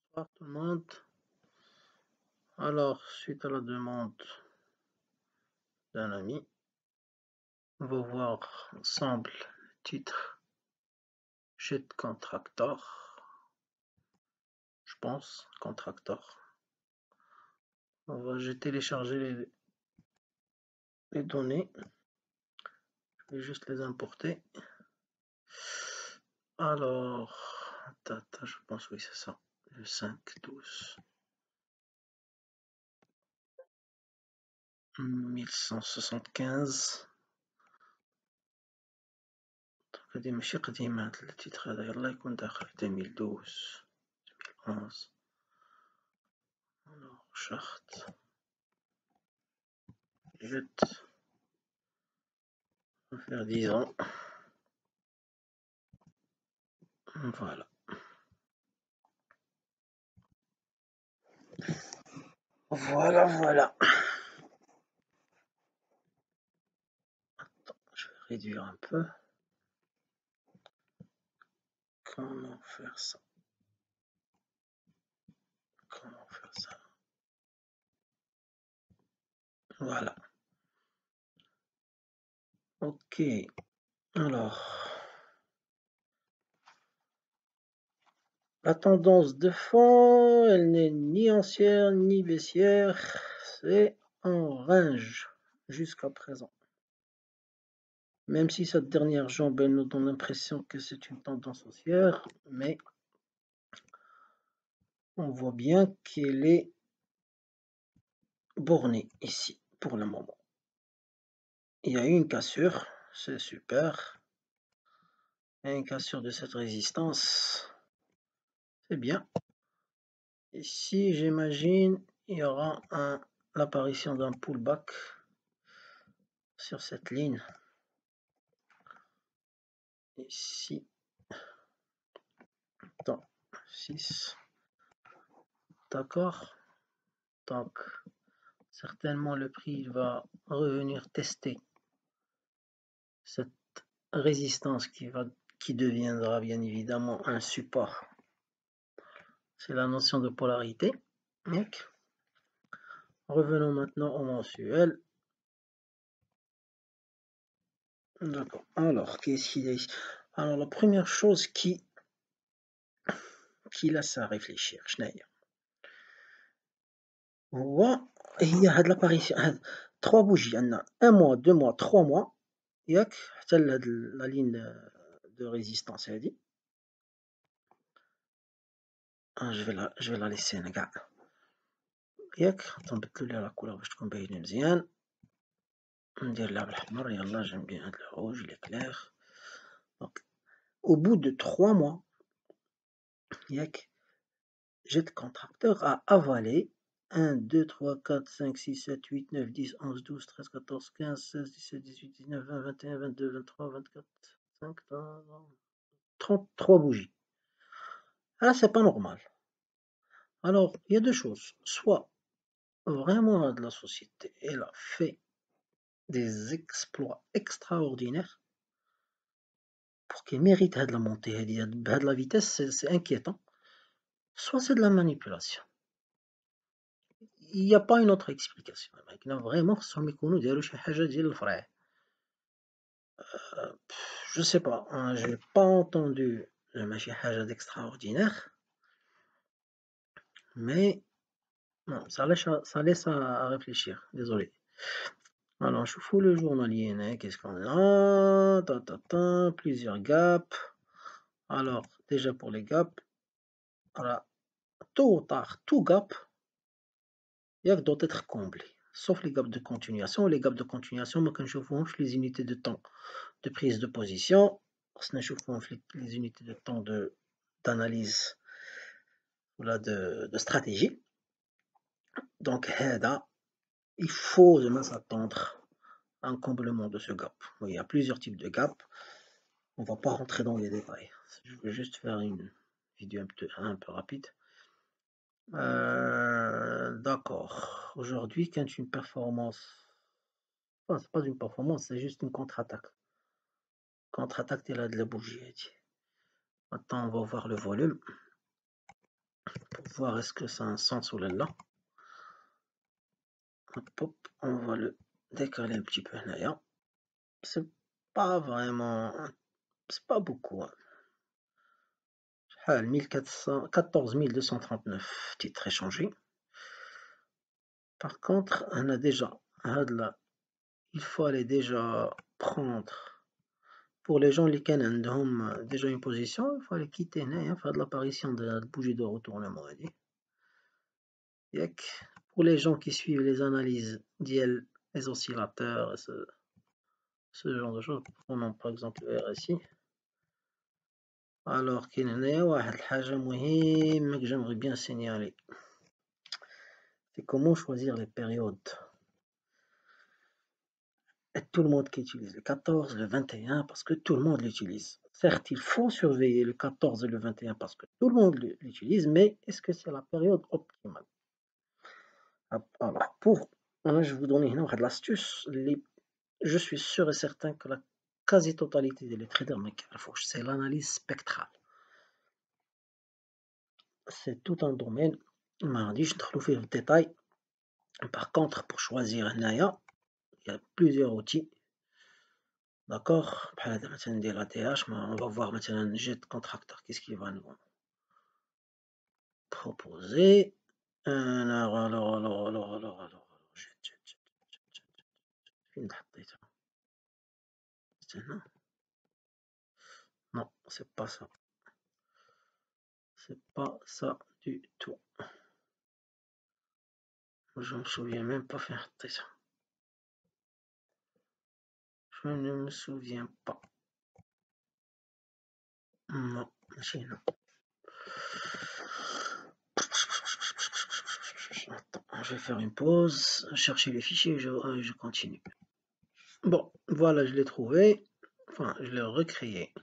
Bonsoir tout le monde. Alors, suite à la demande d'un ami, on va voir ensemble le titre Jet Contractor. Je pense, Contractor. J'ai téléchargé les données. Je vais juste les importer. Alors, je pense, oui, c'est ça. Le 5.12. 1175. قديم ماشي قديم هاد التيتر هذا، يلاه يكون داخل 2012 2011. Alors, charte. Jet. On va faire 10 ans. Voilà. Voilà. Attends, je vais réduire un peu. Comment faire ça? Voilà. Ok. Alors, la tendance de fond, elle n'est ni haussière ni baissière. C'est en range jusqu'à présent. Même si cette dernière jambe, elle nous donne l'impression que c'est une tendance haussière, mais on voit bien qu'elle est bornée ici pour le moment. Il y a eu une cassure, c'est super. Il y a une cassure de cette résistance, c'est bien. Ici, j'imagine, il y aura l'apparition d'un pullback sur cette ligne. Ici, dans 6. D'accord. Donc, certainement, le prix va revenir tester cette résistance qui deviendra bien évidemment un support. C'est la notion de polarité. Revenons maintenant au mensuel. D'accord. Alors, qu'est-ce qu'il y a ici? Alors, la première chose qui laisse à réfléchir, هي هاد l'apparition هاد 3 bougies عندنا 1 mois 2 mois 3 mois ياك حتى لهاد la ligne de résistance هادي. je vais la laisser هنا كاع ياك. نبدلو ليها لا كولور باش تكون باينة مزيان. ندير لها بالأحمر. يلا j'aime bien هاد الروج il est clair. Donc au bout de 3 mois ياك Jet Contractor a avalé 1, 2, 3, 4, 5, 6, 7, 8, 9, 10, 11, 12, 13, 14, 15, 16, 17, 18, 19, 20, 21, 22, 23, 24, 5, 33 bougies. Là, c'est pas normal. Alors, il y a deux choses. Soit, vraiment, de la société, elle a fait des exploits extraordinaires pour qu'elle mérite de la montée, de la vitesse, c'est inquiétant. Soit c'est de la manipulation. Il n'y a pas une autre explication. Vraiment, خصهم يكونوا داروا شي حاجة ديال الفرع. Je sais pas, hein, j'ai pas entendu ماشي حاجة d'extraordinaire, mais non, ça laisse à réfléchir. Désolé. Alors, je fous le journalier, hein, qu'est-ce qu'on a? Plusieurs gaps. Alors, déjà pour les gaps, voilà, tôt ou tard, tout gap doit être comblé. Sauf les gaps de continuation. Les gaps de continuation, moi, quand je vois les unités de temps de prise de position, les unités de temps d'analyse de stratégie. Donc, il faut s'attendre à un comblement de ce gap. Il y a plusieurs types de gaps. On ne va pas rentrer dans les détails. Je vais juste faire une vidéo un peu rapide. D'accord. Aujourd'hui, quand une performance, enfin, c'est pas une performance, c'est juste une contre-attaque. Contre-attaque, il a de la bougie. Maintenant, on va voir le volume pour voir est-ce que ça a un sens ou là. Hop, on va le décaler un petit peu là. C'est pas vraiment, c'est pas beaucoup. 14 239 titres échangés. Par contre, on a déjà, il faut aller déjà prendre, pour les gens qui ont déjà une position, il faut aller quitter, faire de l'apparition de la bougie de retournement. Pour les gens qui suivent les analyses d'IL, les oscillateurs, ce genre de choses, prenons par exemple le RSI. Alors qu'il y a واحد الحاجة مهمة que j'aimerais bien signaler, c'est comment choisir les périodes. Et tout le monde qui utilise le 14, le 21, parce que tout le monde l'utilise. Certes, il faut surveiller le 14 et le 21 parce que tout le monde l'utilise, mais est-ce que c'est la période optimale? Alors, je vais vous donner une l'astuce. Je suis sûr et certain que la quasi-totalité des traders c'est l'analyse spectrale. C'est tout un domaine. Je ne vais pas le détail. Par contre, pour choisir un Naya, il y a plusieurs outils. D'accord? On va voir maintenant un jet contracteur. Qu'est-ce qu'il va nous proposer? Alors. Non, c'est pas ça. C'est pas ça du tout. Je me souviens même pas faire ça. Je ne me souviens pas. Non, non. Attends, je vais faire une pause, chercher les fichiers et je continue. Bon, voilà, je l'ai trouvé. Enfin, je l'ai recréé.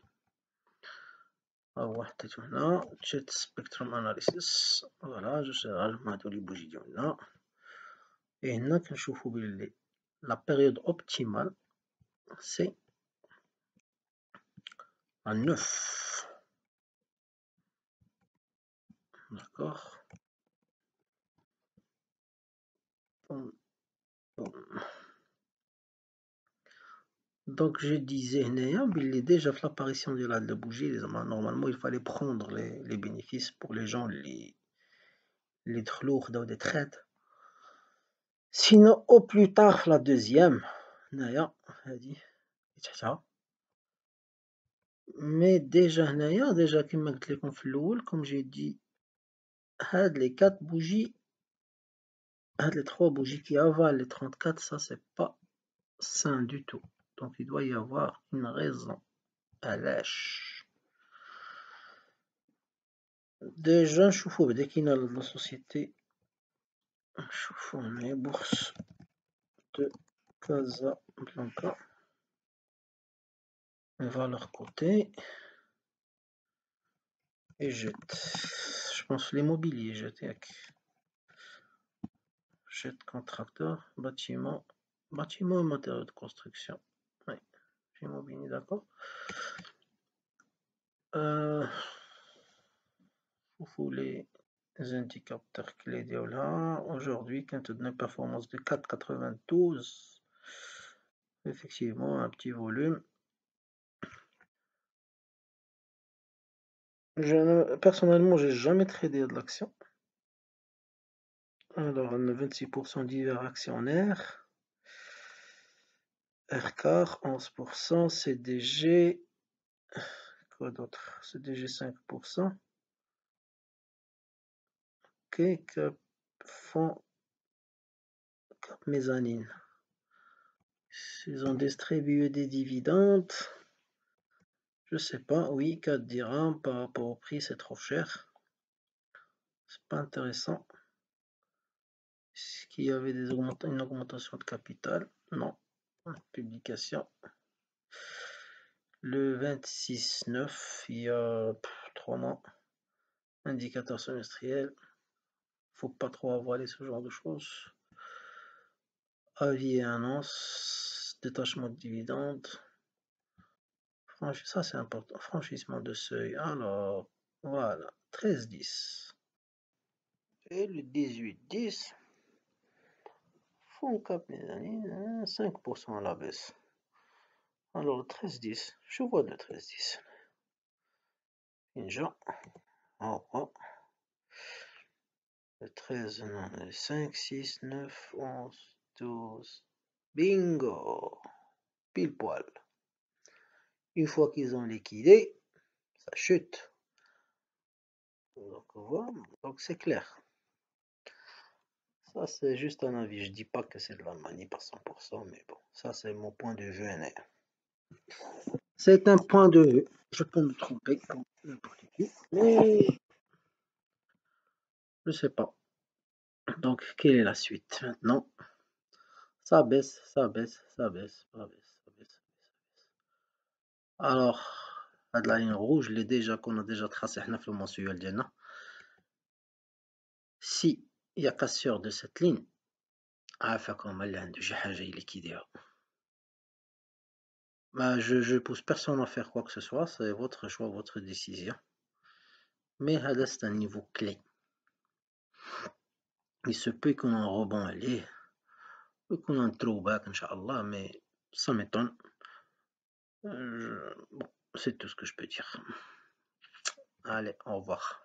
là, Jet Spectrum Analysis. Voilà, je sais rajouter les bougies là. Et là, la période optimale, c'est à 9. D'accord. Donc je disais, il est déjà fait l'apparition de la bougie. Normalement, il fallait prendre les bénéfices pour les gens, les lourds dans des trades. Sinon, au plus tard, la deuxième, mais déjà, comme j'ai dit, les 4 bougies, les 3 bougies qui avalent les 34, ça c'est pas sain du tout. Donc il doit y avoir une raison à lâche. Déjà, نشوفوا بدا كاينه la société. نشوفوا هنايا bourse de Casablanca. On va leur côté et jette. Je pense l'immobilier jette. Jette contracteur, bâtiment et matériaux de construction. Oui, immobilier, d'accord. Les indicateurs clés là. Aujourd'hui, quand on a une performance de 4,92, effectivement, un petit volume. Personnellement, j'ai jamais tradé de l'action. Alors, on a 26% divers actionnaires. RCAR, 11%. CDG. Quoi d'autre? CDG, 5%. Ok, Cap Fonds. Cap Mezzanine. Ils ont distribué des dividendes. Je sais pas, oui, 4 dirhams par rapport au prix, c'est trop cher. C'est pas intéressant. Est-ce qu'il y avait une augmentation de capital? Non. Publication. Le 26/9, il y a 3 mois. Indicateur semestriel. Faut pas trop avaler ce genre de choses. Avis et annonce. Détachement de dividendes. Ça c'est important. Franchissement de seuil. Alors, voilà. 13,10. Et le 18-10, fonds cap les années, 5% à la baisse. Alors le 13-10, je vois le 13-10. Ninja. Oh. Le 13, non, le 5, 6, 9, 11, 12. Bingo! Pile poil. Une fois qu'ils ont liquidé, ça chute. Donc, voilà. Donc c'est clair. Ça, c'est juste un avis. Je dis pas que c'est de la manie par 100%, mais bon, ça, c'est mon point de vue. C'est un point de vue. Je peux me tromper comme n'importe qui, mais je sais pas. Donc, quelle est la suite maintenant? Ça baisse, ça baisse, ça baisse, ça baisse, ça baisse. Alors, la ligne rouge, qu'on a déjà tracé dans le mensuel ديالنا. Si il y a cassure de cette ligne, عافاكم اللي عنده شي حاجة يليكيديها. Je pousse personne à faire quoi que ce soit, c'est votre choix, votre décision. Mais هذا c'est un niveau clé. Il se peut qu'on ait un rebond aller, ou qu'on ait un throwback, Inch'Allah, mais ça m'étonne. Bon, c'est tout ce que je peux dire. Allez, au revoir.